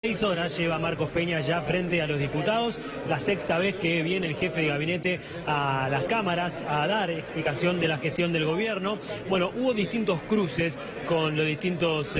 6 horas lleva Marcos Peña ya frente a los diputados, la sexta vez que viene el jefe de gabinete a las cámaras a dar explicación de la gestión del gobierno. Bueno, hubo distintos cruces con los distintos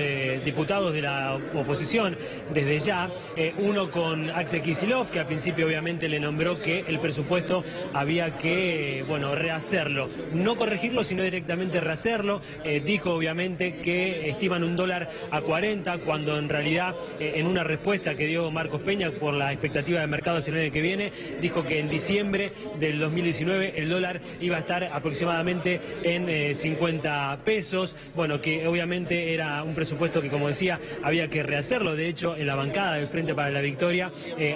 diputados de la oposición desde ya. Uno con Axel Kicillof, que al principio obviamente le nombró que el presupuesto había que, rehacerlo. No corregirlo, sino directamente rehacerlo. Dijo obviamente que estiman un dólar a 40, cuando en realidad en una respuesta que dio Marcos Peña por la expectativa de mercado hacia el año que viene, dijo que en diciembre del 2019 el dólar iba a estar aproximadamente en 50 pesos. Bueno, que obviamente era un presupuesto que, como decía, había que rehacerlo. De hecho, en la bancada del Frente para la Victoria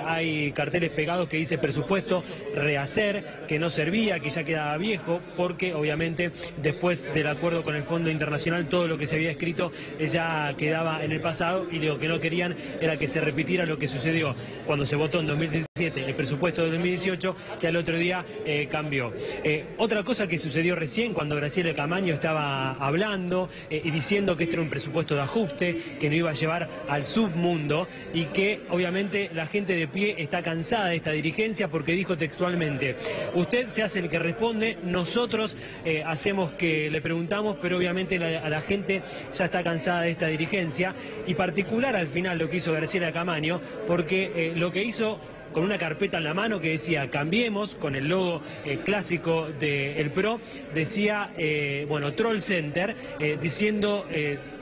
hay carteles pegados que dice presupuesto rehacer, que no servía, que ya quedaba viejo, porque obviamente después del acuerdo con el Fondo Internacional todo lo que se había escrito ya quedaba en el pasado, y lo que no querían era que se repitiera lo que sucedió cuando se votó en 2017 el presupuesto de 2018, que al otro día cambió. Otra cosa que sucedió recién, cuando Graciela Camaño estaba hablando y diciendo que este era un presupuesto de ajuste, que no iba a llevar al submundo, y que obviamente la gente de pie está cansada de esta dirigencia, porque dijo textualmente: usted se hace el que responde, nosotros hacemos que le preguntamos, pero obviamente a la gente ya está cansada de esta dirigencia. Y particular al final lo que hizo Graciela Camaño, porque lo que hizo con una carpeta en la mano que decía Cambiemos, con el logo clásico del PRO, decía, Troll Center, diciendo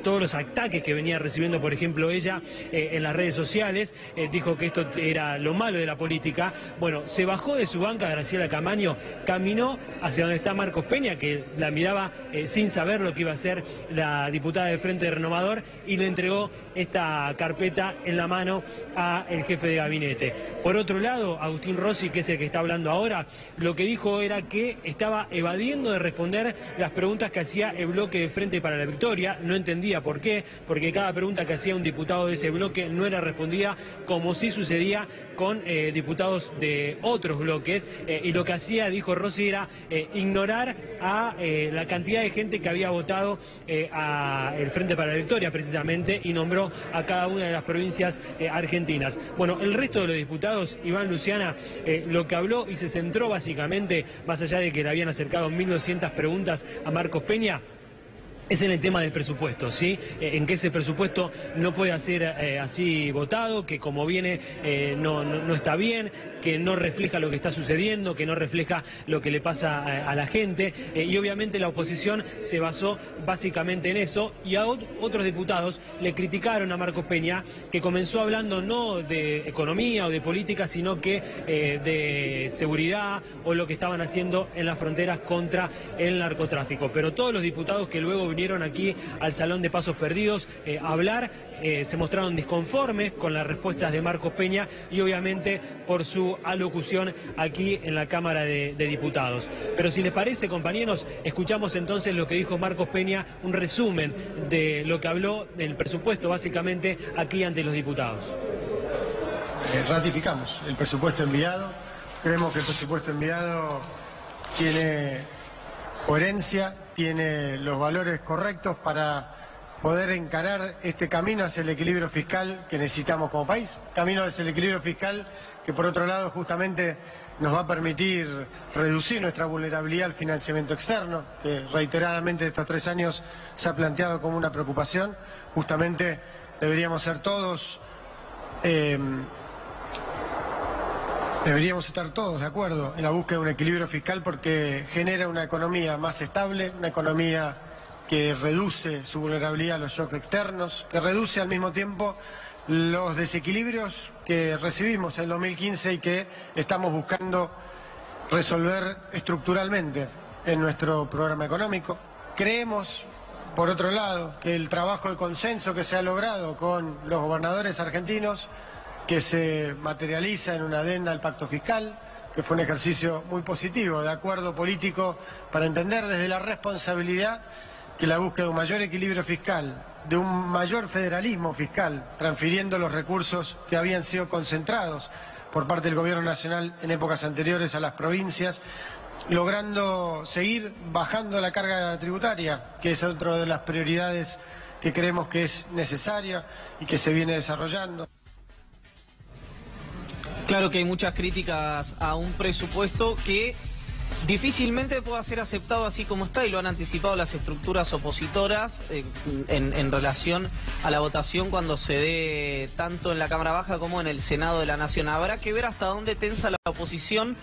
todos los ataques que venía recibiendo, por ejemplo, ella en las redes sociales. Dijo que esto era lo malo de la política. Bueno, se bajó de su banca Graciela Camaño, caminó hacia donde está Marcos Peña, que la miraba sin saber lo que iba a ser la diputada del Frente Renovador, y le entregó esta carpeta en la mano al jefe de gabinete. Por otro lado, Agustín Rossi, que es el que está hablando ahora, lo que dijo era que estaba evadiendo de responder las preguntas que hacía el bloque de Frente para la Victoria. No entendía por qué, porque cada pregunta que hacía un diputado de ese bloque no era respondida, como sí sucedía con diputados de otros bloques, y lo que hacía, dijo Rossi, era ignorar a la cantidad de gente que había votado a el Frente para la Victoria precisamente, y nombró a cada una de las provincias argentinas. Bueno, el resto de los diputados, Iván, Luciana, lo que habló y se centró básicamente, más allá de que le habían acercado 1.200 preguntas a Marcos Peña, es en el tema del presupuesto, ¿sí? En que ese presupuesto no puede ser así votado, que como viene no está bien, que no refleja lo que está sucediendo, que no refleja lo que le pasa a la gente, y obviamente la oposición se basó básicamente en eso, y a otros diputados le criticaron a Marcos Peña, que comenzó hablando no de economía o de política, sino que de seguridad o lo que estaban haciendo en las fronteras contra el narcotráfico. Pero todos los diputados que luego vinieron aquí al Salón de Pasos Perdidos a hablar, se mostraron disconformes con las respuestas de Marcos Peña, y obviamente por su alocución aquí en la Cámara de Diputados. Pero si les parece, compañeros, escuchamos entonces lo que dijo Marcos Peña, un resumen de lo que habló del presupuesto básicamente aquí ante los diputados. Ratificamos el presupuesto enviado. Creemos que el presupuesto enviado tiene coherencia, tiene los valores correctos para poder encarar este camino hacia el equilibrio fiscal que necesitamos como país. Camino hacia el equilibrio fiscal que, por otro lado, justamente nos va a permitir reducir nuestra vulnerabilidad al financiamiento externo, que reiteradamente estos 3 años se ha planteado como una preocupación. Justamente deberíamos ser todos... Deberíamos estar todos de acuerdo en la búsqueda de un equilibrio fiscal, porque genera una economía más estable, una economía que reduce su vulnerabilidad a los shocks externos, que reduce al mismo tiempo los desequilibrios que recibimos en el 2015 y que estamos buscando resolver estructuralmente en nuestro programa económico. Creemos, por otro lado, que el trabajo de consenso que se ha logrado con los gobernadores argentinos, que se materializa en una adenda al pacto fiscal, que fue un ejercicio muy positivo de acuerdo político para entender desde la responsabilidad que la búsqueda de un mayor equilibrio fiscal, de un mayor federalismo fiscal, transfiriendo los recursos que habían sido concentrados por parte del Gobierno Nacional en épocas anteriores a las provincias, logrando seguir bajando la carga tributaria, que es otra de las prioridades que creemos que es necesaria y que se viene desarrollando. Claro que hay muchas críticas a un presupuesto que difícilmente pueda ser aceptado así como está, y lo han anticipado las estructuras opositoras en relación a la votación cuando se dé tanto en la Cámara Baja como en el Senado de la Nación. Habrá que ver hasta dónde tensa la oposición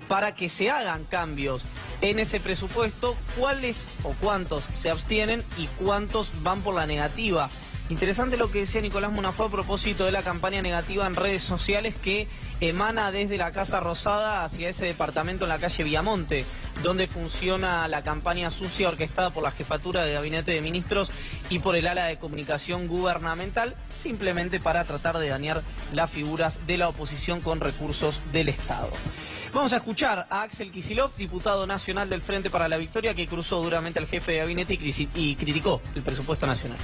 para que se hagan cambios en ese presupuesto, cuáles o cuántos se abstienen y cuántos van por la negativa. Interesante lo que decía Nicolás Munafó a propósito de la campaña negativa en redes sociales que emana desde la Casa Rosada hacia ese departamento en la calle Viamonte, donde funciona la campaña sucia orquestada por la Jefatura de Gabinete de Ministros y por el ala de comunicación gubernamental, simplemente para tratar de dañar las figuras de la oposición con recursos del Estado. Vamos a escuchar a Axel Kicillof, diputado nacional del Frente para la Victoria, que cruzó duramente al jefe de gabinete y criticó el presupuesto nacional.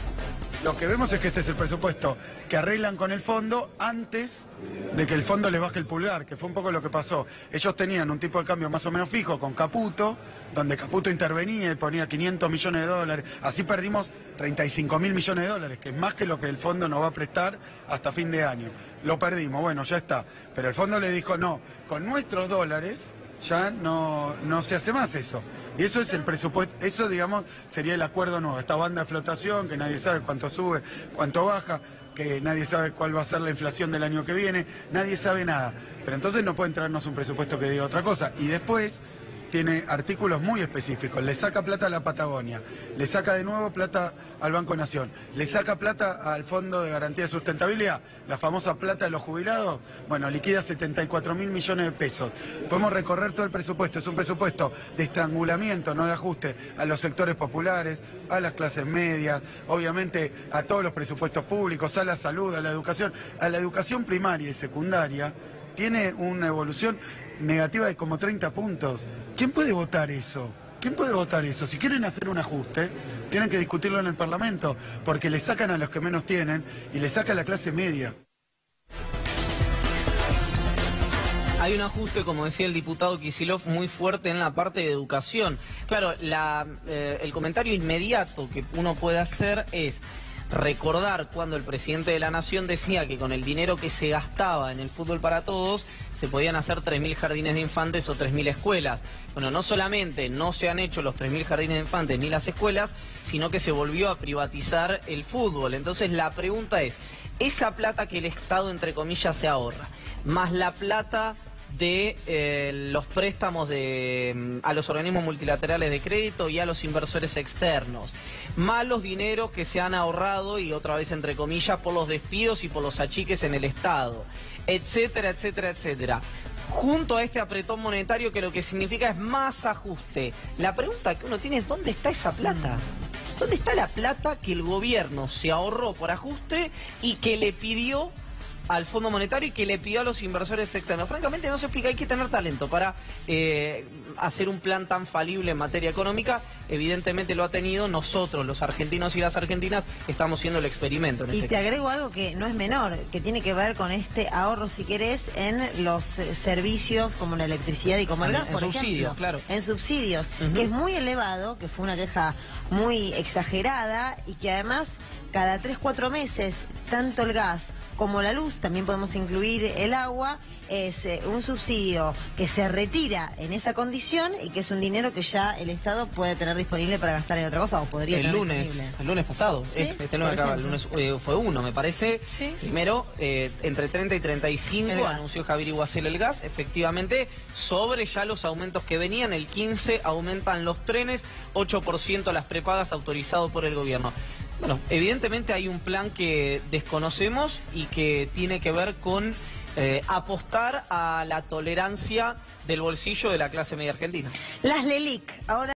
Lo que vemos es que este es el presupuesto que arreglan con el fondo antes de que el fondo les baje el pulgar, que fue un poco lo que pasó. Ellos tenían un tipo de cambio más o menos fijo con Caputo, donde Caputo intervenía y ponía 500 millones de dólares. Así perdimos 35.000 millones de dólares, que es más que lo que el fondo nos va a prestar hasta fin de año. Lo perdimos, bueno, ya está. Pero el fondo le dijo, no, con nuestros dólares ya no se hace más eso. Y eso es el presupuesto, eso digamos sería el acuerdo nuevo, esta banda de flotación que nadie sabe cuánto sube, cuánto baja, que nadie sabe cuál va a ser la inflación del año que viene, nadie sabe nada. Pero entonces no pueden traernos un presupuesto que diga otra cosa. Y después tiene artículos muy específicos, le saca plata a la Patagonia, le saca de nuevo plata al Banco Nación, le saca plata al Fondo de Garantía de Sustentabilidad, la famosa plata de los jubilados, bueno, liquida 74.000 millones de pesos. Podemos recorrer todo el presupuesto, es un presupuesto de estrangulamiento, no de ajuste a los sectores populares, a las clases medias, obviamente a todos los presupuestos públicos, a la salud, a la educación primaria y secundaria, tiene una evolución negativa de como 30 puntos. ¿Quién puede votar eso? ¿Quién puede votar eso? Si quieren hacer un ajuste, tienen que discutirlo en el Parlamento, porque le sacan a los que menos tienen y le saca a la clase media. Hay un ajuste, como decía el diputado Kicillof, muy fuerte en la parte de educación. Claro, el comentario inmediato que uno puede hacer es recordar cuando el presidente de la Nación decía que con el dinero que se gastaba en el fútbol para todos se podían hacer 3.000 jardines de infantes o 3.000 escuelas. Bueno, no solamente no se han hecho los 3.000 jardines de infantes ni las escuelas, sino que se volvió a privatizar el fútbol. Entonces la pregunta es, esa plata que el Estado, entre comillas, se ahorra, más la plata de los préstamos a los organismos multilaterales de crédito y a los inversores externos, más los dineros que se han ahorrado, y otra vez entre comillas, por los despidos y por los achiques en el Estado, etcétera, etcétera, etcétera, junto a este apretón monetario que lo que significa es más ajuste. La pregunta que uno tiene es, ¿dónde está esa plata? ¿Dónde está la plata que el gobierno se ahorró por ajuste y que le pidió al Fondo Monetario y que le pidió a los inversores externos? Francamente no se explica, hay que tener talento para hacer un plan tan falible en materia económica. Evidentemente lo ha tenido. Nosotros, los argentinos y las argentinas, estamos haciendo el experimento. Y te agrego algo que no es menor, que tiene que ver con este ahorro, si querés, en los servicios como la electricidad y como el gas, por subsidios, ejemplo. Claro. En subsidios, que es muy elevado, que fue una queja muy exagerada y que además cada 3-4 meses, tanto el gas como la luz, también podemos incluir el agua, es un subsidio que se retira en esa condición y que es un dinero que ya el Estado puede tener disponible para gastar en otra cosa, o podría tener disponible. El lunes pasado, ¿sí? El lunes fue uno, me parece. ¿Sí? Primero, entre 30 y 35 anunció Javier Iguacel el gas, efectivamente, sobre ya los aumentos que venían. El 15 aumentan los trenes, 8% las prepagas autorizado por el gobierno. Bueno, evidentemente hay un plan que desconocemos y que tiene que ver con apostar a la tolerancia del bolsillo de la clase media argentina. Las LELIC, ahora...